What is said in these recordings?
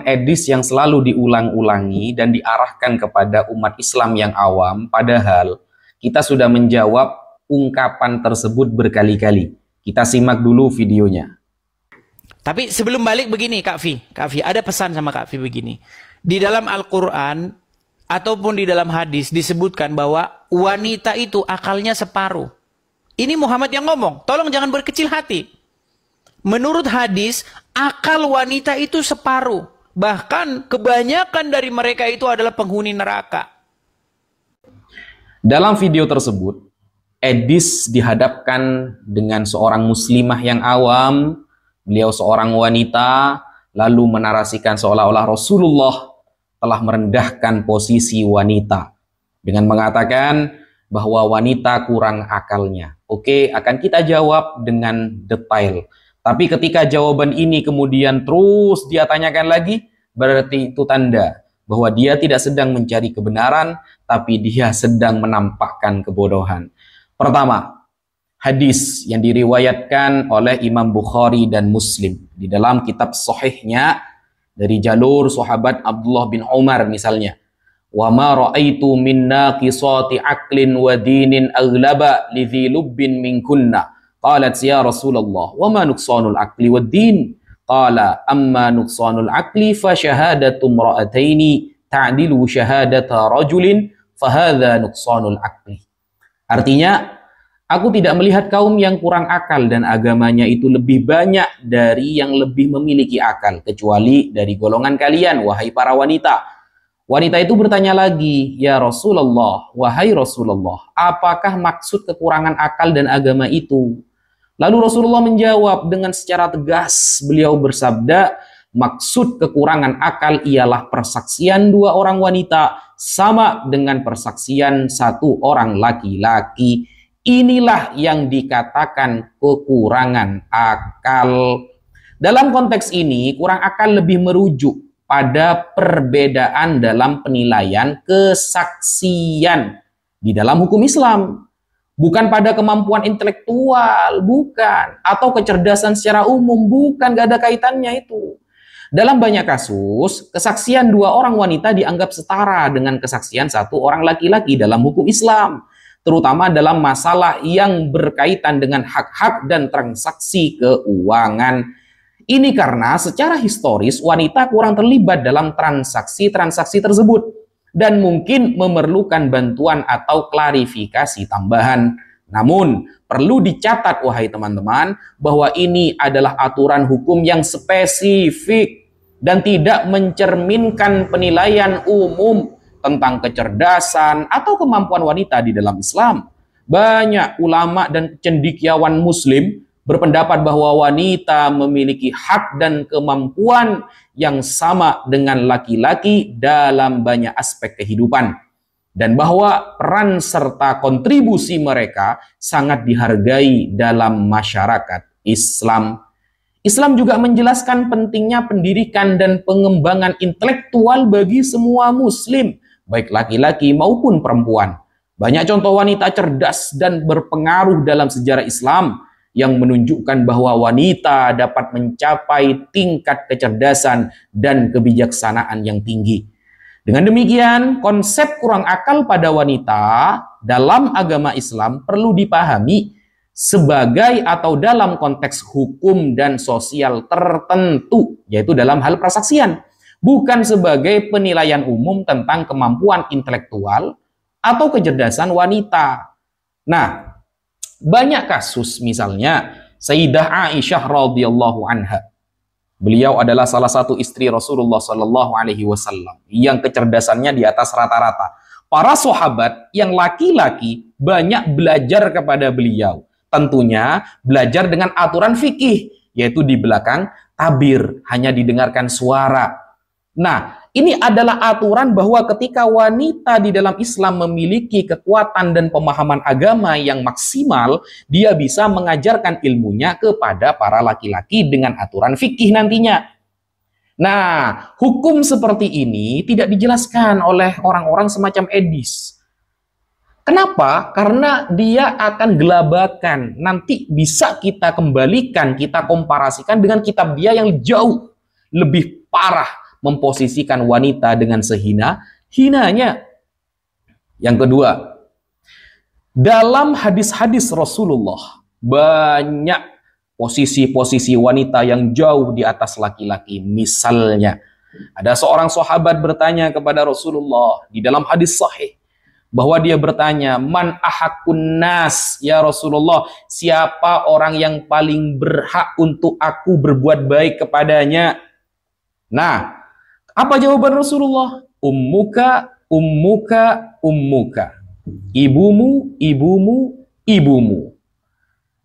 edis yang selalu diulang-ulangi dan diarahkan kepada umat Islam yang awam, padahal kita sudah menjawab ungkapan tersebut berkali-kali. Kita simak dulu videonya. Tapi sebelum balik begini Kak Fi, ada pesan sama Kak Fi begini. Di dalam Al-Quran ataupun di dalam hadis disebutkan bahwa wanita itu akalnya separuh. Ini Muhammad yang ngomong, tolong jangan berkecil hati. Menurut hadis, akal wanita itu separuh. Bahkan kebanyakan dari mereka itu adalah penghuni neraka. Dalam video tersebut, Edis dihadapkan dengan seorang muslimah yang awam. Beliau seorang wanita, lalu menarasikan seolah-olah Rasulullah telah merendahkan posisi wanita dengan mengatakan bahwa wanita kurang akalnya. Oke, akan kita jawab dengan detail. Tapi ketika jawaban ini kemudian terus dia tanyakan lagi, berarti itu tanda bahwa dia tidak sedang mencari kebenaran, tapi dia sedang menampakkan kebodohan. Pertama, hadis yang diriwayatkan oleh Imam Bukhari dan Muslim di dalam kitab sahihnya dari jalur sahabat Abdullah bin Umar misalnya. Wa ma ra'aitu min naqisati aqlin wa dinin aghlaba li dhi lubbin minkunna. Qalat ya Rasulullah, wa ma nuqsanul aqli wad din? Qala amma nuqsanul aqli fa syahadatu imra'ataini ta'dilu syahadata rajulin fa hadza nuqsanul aqli. Artinya, aku tidak melihat kaum yang kurang akal dan agamanya itu lebih banyak dari yang lebih memiliki akal, kecuali dari golongan kalian, wahai para wanita. Wanita itu bertanya lagi, ya Rasulullah, wahai Rasulullah, apakah maksud kekurangan akal dan agama itu? Lalu Rasulullah menjawab dengan secara tegas, beliau bersabda, maksud kekurangan akal ialah persaksian dua orang wanita sama dengan persaksian satu orang laki-laki. Inilah yang dikatakan kekurangan akal. Dalam konteks ini, kurang akal lebih merujuk pada perbedaan dalam penilaian kesaksian di dalam hukum Islam. Bukan pada kemampuan intelektual, bukan. Atau kecerdasan secara umum, bukan. Gak ada kaitannya itu. Dalam banyak kasus, kesaksian dua orang wanita dianggap setara dengan kesaksian satu orang laki-laki dalam hukum Islam. Terutama dalam masalah yang berkaitan dengan hak-hak dan transaksi keuangan. Ini karena secara historis wanita kurang terlibat dalam transaksi-transaksi tersebut dan mungkin memerlukan bantuan atau klarifikasi tambahan. Namun, perlu dicatat wahai teman-teman bahwa ini adalah aturan hukum yang spesifik dan tidak mencerminkan penilaian umum tentang kecerdasan atau kemampuan wanita di dalam Islam. Banyak ulama dan cendekiawan muslim berpendapat bahwa wanita memiliki hak dan kemampuan yang sama dengan laki-laki dalam banyak aspek kehidupan. Dan bahwa peran serta kontribusi mereka sangat dihargai dalam masyarakat Islam. Islam juga menjelaskan pentingnya pendidikan dan pengembangan intelektual bagi semua muslim, baik laki-laki maupun perempuan. Banyak contoh wanita cerdas dan berpengaruh dalam sejarah Islam yang menunjukkan bahwa wanita dapat mencapai tingkat kecerdasan dan kebijaksanaan yang tinggi. Dengan demikian, konsep kurang akal pada wanita dalam agama Islam perlu dipahami sebagai atau dalam konteks hukum dan sosial tertentu, yaitu dalam hal persaksian, bukan sebagai penilaian umum tentang kemampuan intelektual atau kecerdasan wanita. Nah, banyak kasus misalnya Sayyidah Aisyah radhiyallahu anha. Beliau adalah salah satu istri Rasulullah sallallahu alaihi wasallam yang kecerdasannya di atas rata-rata. Para sahabat yang laki-laki banyak belajar kepada beliau. Tentunya belajar dengan aturan fikih, yaitu di belakang tabir, hanya didengarkan suara. Nah, ini adalah aturan bahwa ketika wanita di dalam Islam memiliki kekuatan dan pemahaman agama yang maksimal, dia bisa mengajarkan ilmunya kepada para laki-laki dengan aturan fikih nantinya. Nah, hukum seperti ini tidak dijelaskan oleh orang-orang semacam Edis. Kenapa? Karena dia akan gelabakan. Nanti bisa kita kembalikan, kita komparasikan dengan kitab dia yang jauh lebih parah, memposisikan wanita dengan sehina-hinanya. Yang kedua, dalam hadis-hadis Rasulullah banyak posisi-posisi wanita yang jauh di atas laki-laki. Misalnya, ada seorang sahabat bertanya kepada Rasulullah di dalam hadis sahih, bahwa dia bertanya, man ahakun nas ya Rasulullah, siapa orang yang paling berhak untuk aku berbuat baik kepadanya? Nah, apa jawaban Rasulullah? Ummuka, ummuka, ummuka. Ibumu, ibumu, ibumu.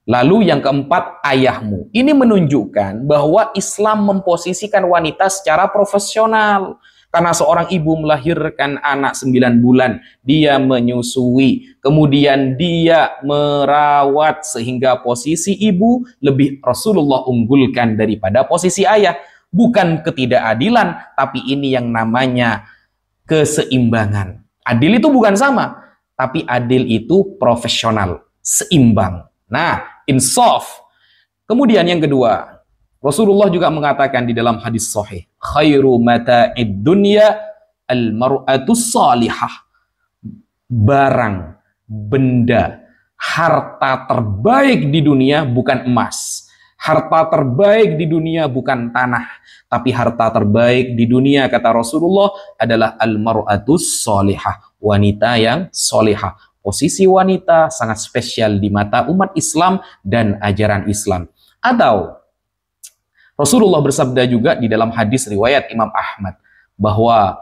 Lalu yang keempat, ayahmu. Ini menunjukkan bahwa Islam memposisikan wanita secara profesional. Karena seorang ibu melahirkan anak 9 bulan, dia menyusui, kemudian dia merawat, sehingga posisi ibu lebih Rasulullah unggulkan daripada posisi ayah. Bukan ketidakadilan, tapi ini yang namanya keseimbangan. Adil itu bukan sama, tapi adil itu profesional, seimbang. Nah, insaf. Kemudian yang kedua, Rasulullah juga mengatakan di dalam hadis sahih, khairu mata'id dunya al-mar'atus salihah. Barang, benda, harta terbaik di dunia bukan emas. Harta terbaik di dunia bukan tanah, tapi harta terbaik di dunia, kata Rasulullah, adalah al-mar'atus salihah, wanita yang solihah. Posisi wanita sangat spesial di mata umat Islam dan ajaran Islam. Atau Rasulullah bersabda juga di dalam hadis riwayat Imam Ahmad, bahwa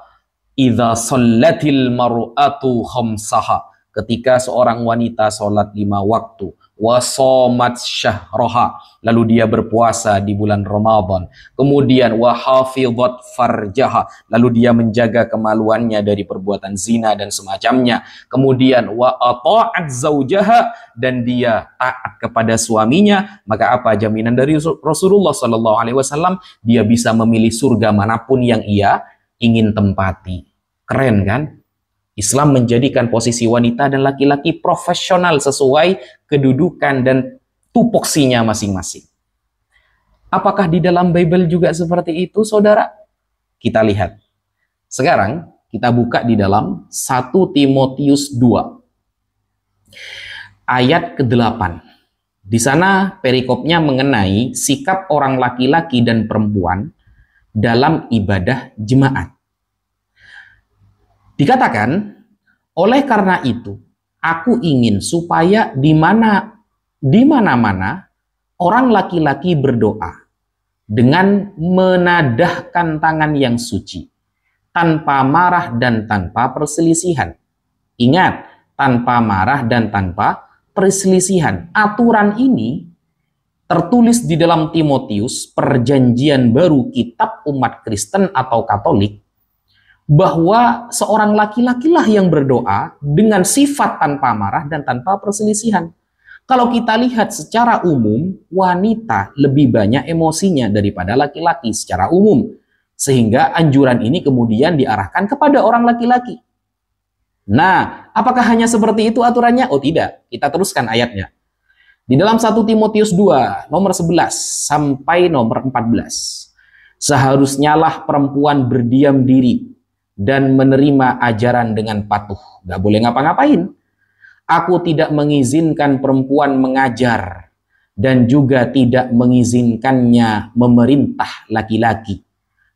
idza shallatil mar'atu khamsaha, ketika seorang wanita sholat 5 waktu, wa shamat syahraha, lalu dia berpuasa di bulan Ramadan, kemudian wa hafizat farjaha, lalu dia menjaga kemaluannya dari perbuatan zina dan semacamnya, kemudian wa ata'at zaujaha, dan dia taat kepada suaminya, maka apa jaminan dari Rasulullah sallallahu alaihi wasallam? Dia bisa memilih surga manapun yang ia ingin tempati. Keren kan? Islam menjadikan posisi wanita dan laki-laki profesional sesuai kedudukan dan tupoksinya masing-masing. Apakah di dalam Bible juga seperti itu, saudara? Kita lihat. Sekarang kita buka di dalam 1 Timotius 2 ayat ke-8. Di sana perikopnya mengenai sikap orang laki-laki dan perempuan dalam ibadah jemaat. Dikatakan, oleh karena itu, aku ingin supaya di mana-mana orang laki-laki berdoa dengan menadahkan tangan yang suci, tanpa marah dan tanpa perselisihan. Ingat, tanpa marah dan tanpa perselisihan. Aturan ini tertulis di dalam Timotius, perjanjian baru, kitab umat Kristen atau Katolik, bahwa seorang laki-lakilah yang berdoa dengan sifat tanpa marah dan tanpa perselisihan. Kalau kita lihat secara umum, wanita lebih banyak emosinya daripada laki-laki secara umum. Sehingga anjuran ini kemudian diarahkan kepada orang laki-laki. Nah, apakah hanya seperti itu aturannya? Oh tidak, kita teruskan ayatnya. Di dalam 1 Timotius 2, nomor 11 sampai nomor 14. Seharusnya lah perempuan berdiam diri dan menerima ajaran dengan patuh. Gak boleh ngapa-ngapain. Aku tidak mengizinkan perempuan mengajar dan juga tidak mengizinkannya memerintah laki-laki.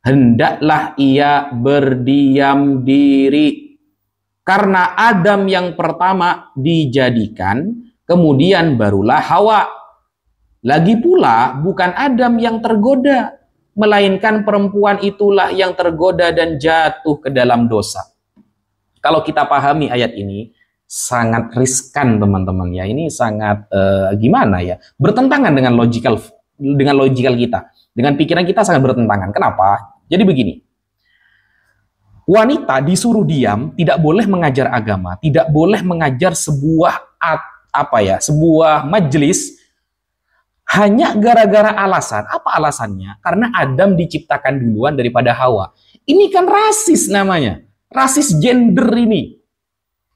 Hendaklah ia berdiam diri. Karena Adam yang pertama dijadikan, kemudian barulah Hawa. Lagi pula bukan Adam yang tergoda, melainkan perempuan itulah yang tergoda dan jatuh ke dalam dosa. Kalau kita pahami ayat ini, sangat riskan teman-teman ya. Ini sangat gimana ya? Bertentangan dengan logikal kita. Dengan pikiran kita sangat bertentangan. Kenapa? Jadi begini. Wanita disuruh diam, tidak boleh mengajar agama, tidak boleh mengajar sebuah sebuah majelis, hanya gara-gara alasan. Apa alasannya? Karena Adam diciptakan duluan daripada Hawa. Ini kan rasis namanya. Rasis gender ini.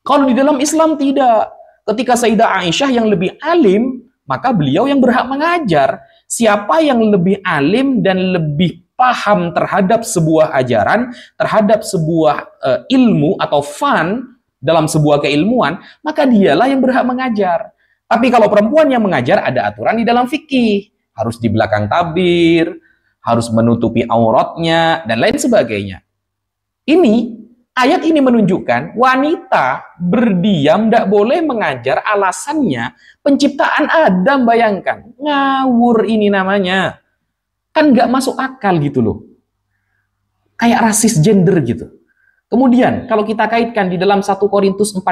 Kalau di dalam Islam tidak. Ketika Sayyidah Aisyah yang lebih alim, maka beliau yang berhak mengajar. Siapa yang lebih alim dan lebih paham terhadap sebuah ajaran, terhadap sebuah ilmu atau fun dalam sebuah keilmuan, maka dialah yang berhak mengajar. Tapi kalau perempuan yang mengajar, ada aturan di dalam fikih. Harus di belakang tabir, harus menutupi auratnya, dan lain sebagainya. Ayat ini menunjukkan wanita berdiam, tidak boleh mengajar, alasannya penciptaan Adam, bayangkan. Ngawur ini namanya. Kan nggak masuk akal gitu loh. Kayak rasis gender gitu. Kemudian kalau kita kaitkan di dalam 1 Korintus 14,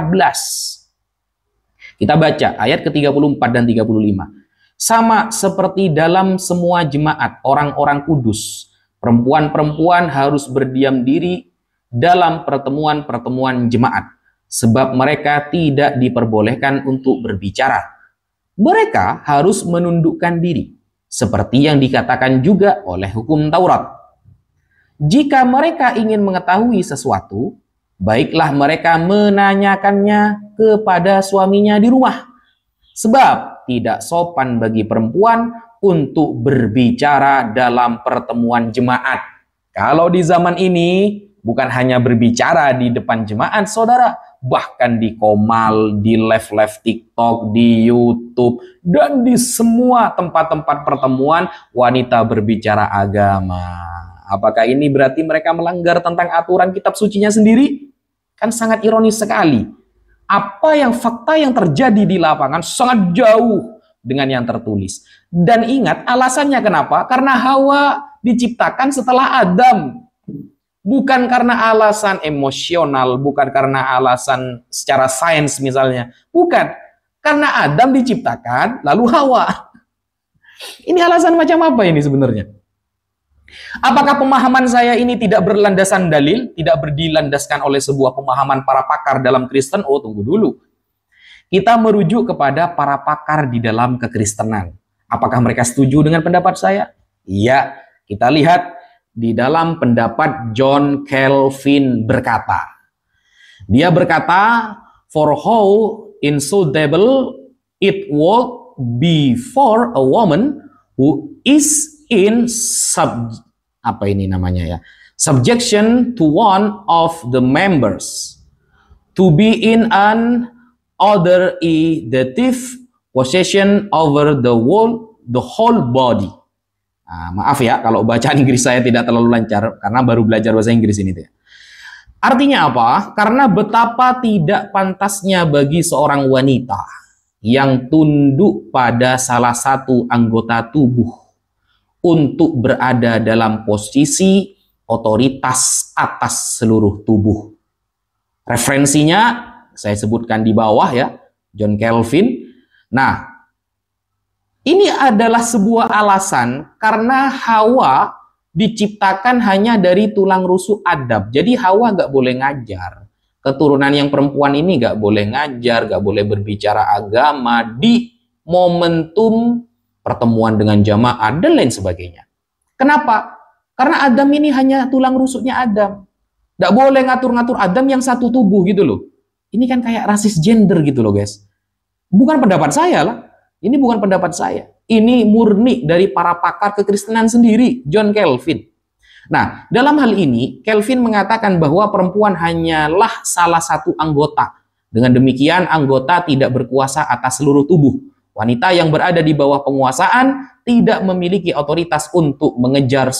kita baca ayat ke-34 dan 35. Sama seperti dalam semua jemaat orang-orang kudus, perempuan-perempuan harus berdiam diri dalam pertemuan-pertemuan jemaat, sebab mereka tidak diperbolehkan untuk berbicara. Mereka harus menundukkan diri, seperti yang dikatakan juga oleh hukum Taurat. Jika mereka ingin mengetahui sesuatu, baiklah mereka menanyakannya kepada suaminya di rumah. Sebab tidak sopan bagi perempuan untuk berbicara dalam pertemuan jemaat. Kalau di zaman ini, bukan hanya berbicara di depan jemaat, saudara, bahkan di Komal, di live-live TikTok, di YouTube, dan di semua tempat-tempat pertemuan wanita berbicara agama. Apakah ini berarti mereka melanggar tentang aturan kitab sucinya sendiri? Kan sangat ironis sekali. Fakta yang terjadi di lapangan sangat jauh dengan yang tertulis. Dan ingat alasannya kenapa? Karena Hawa diciptakan setelah Adam. Bukan karena alasan emosional, bukan karena alasan secara sains misalnya. Bukan. Karena Adam diciptakan, lalu Hawa. Ini alasan macam apa ini sebenarnya? Apakah pemahaman saya ini tidak berlandasan dalil, tidak berdilandaskan oleh sebuah pemahaman para pakar dalam Kristen? Oh, tunggu dulu. Kita merujuk kepada para pakar di dalam kekristenan. Apakah mereka setuju dengan pendapat saya? Iya, kita lihat di dalam pendapat John Calvin berkata. Dia berkata, for how insoluble it would be for a woman who is in subjection to one of the members to be in an authoritative possession over the whole body. Maaf ya kalau bacaan Inggris saya tidak terlalu lancar karena baru belajar bahasa Inggris ini. Artinya apa? Karena betapa tidak pantasnya bagi seorang wanita yang tunduk pada salah satu anggota tubuh untuk berada dalam posisi otoritas atas seluruh tubuh. Referensinya saya sebutkan di bawah ya, John Calvin. Nah, ini adalah sebuah alasan karena Hawa diciptakan hanya dari tulang rusuk Adam. Jadi Hawa nggak boleh ngajar. Keturunan yang perempuan ini nggak boleh ngajar, nggak boleh berbicara agama di momentum pertemuan dengan jamaah dan lain sebagainya. Kenapa? Karena Adam ini hanya tulang rusuknya Adam. Nggak boleh ngatur-ngatur Adam yang satu tubuh gitu loh. Ini kan kayak rasis gender gitu loh guys. Bukan pendapat saya lah. Ini bukan pendapat saya. Ini murni dari para pakar kekristenan sendiri, John Calvin. Nah, dalam hal ini, Calvin mengatakan bahwa perempuan hanyalah salah satu anggota. Dengan demikian, anggota tidak berkuasa atas seluruh tubuh. Wanita yang berada di bawah penguasaan tidak memiliki otoritas untuk mengajar.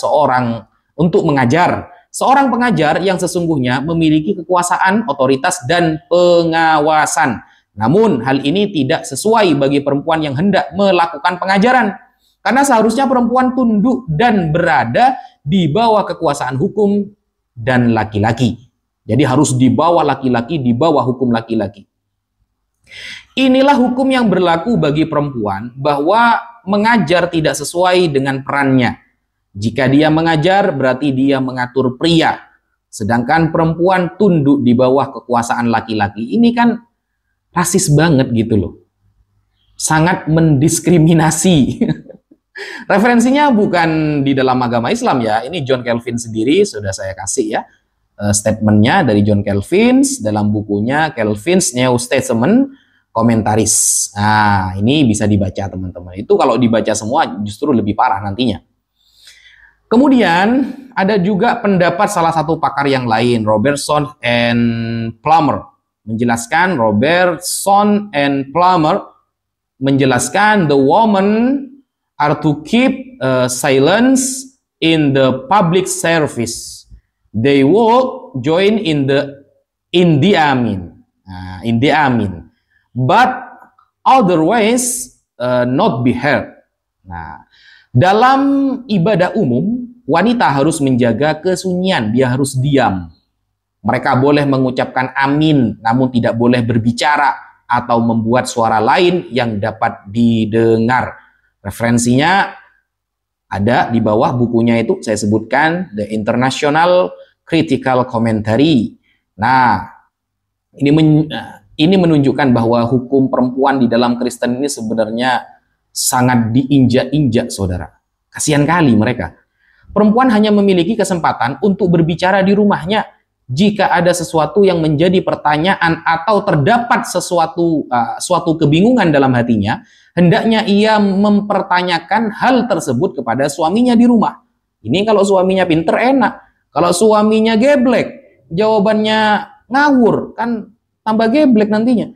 Seorang pengajar yang sesungguhnya memiliki kekuasaan, otoritas, dan pengawasan. Namun, hal ini tidak sesuai bagi perempuan yang hendak melakukan pengajaran. Karena seharusnya perempuan tunduk dan berada di bawah kekuasaan hukum dan laki-laki. Jadi harus di bawah laki-laki, di bawah hukum laki-laki. Inilah hukum yang berlaku bagi perempuan bahwa mengajar tidak sesuai dengan perannya. Jika dia mengajar, berarti dia mengatur pria. Sedangkan perempuan tunduk di bawah kekuasaan laki-laki. Ini kan rasis banget gitu loh. Sangat mendiskriminasi. Referensinya bukan di dalam agama Islam ya. Ini John Calvin sendiri, sudah saya kasih ya. Statementnya dari John Calvin dalam bukunya Calvin's New Testament Commentaries. Nah, ini bisa dibaca teman-teman. Itu kalau dibaca semua justru lebih parah nantinya. Kemudian ada juga pendapat salah satu pakar yang lain, Robertson and Plummer, menjelaskan the woman are to keep silence in the public service. They will join in the amin. In the amin. But otherwise not be heard. Nah, dalam ibadah umum, wanita harus menjaga kesunyian, dia harus diam. Mereka boleh mengucapkan amin, namun tidak boleh berbicara atau membuat suara lain yang dapat didengar. Referensinya ada di bawah bukunya itu, saya sebutkan, The International Critical Commentary. Nah, ini menunjukkan bahwa hukum perempuan di dalam Kristen ini sebenarnya sangat diinjak-injak, saudara. Kasihan kali mereka. Perempuan hanya memiliki kesempatan untuk berbicara di rumahnya jika ada sesuatu yang menjadi pertanyaan atau terdapat suatu kebingungan dalam hatinya, hendaknya ia mempertanyakan hal tersebut kepada suaminya di rumah. Ini kalau suaminya pinter enak. Kalau suaminya geblek, jawabannya ngawur, kan tambah geblek nantinya.